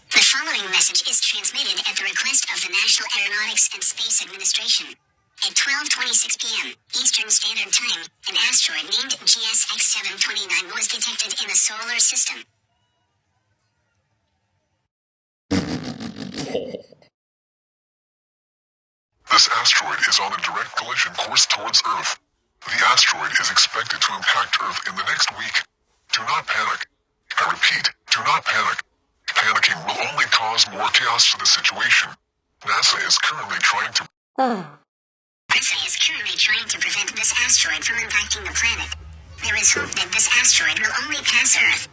The following message is transmitted at the request of the National Aeronautics and Space Administration. At 12:26 p.m. Eastern Standard Time, an asteroid named GSX 729 was detected in the solar system. This asteroid is on a direct collision course towards Earth. The asteroid is expected to impact Earth in the next week. Do not panic. I repeat, do not panic. Panicking will only cause more chaos to the situation. NASA is currently trying to prevent this asteroid from impacting the planet. There is hope that this asteroid will only pass Earth.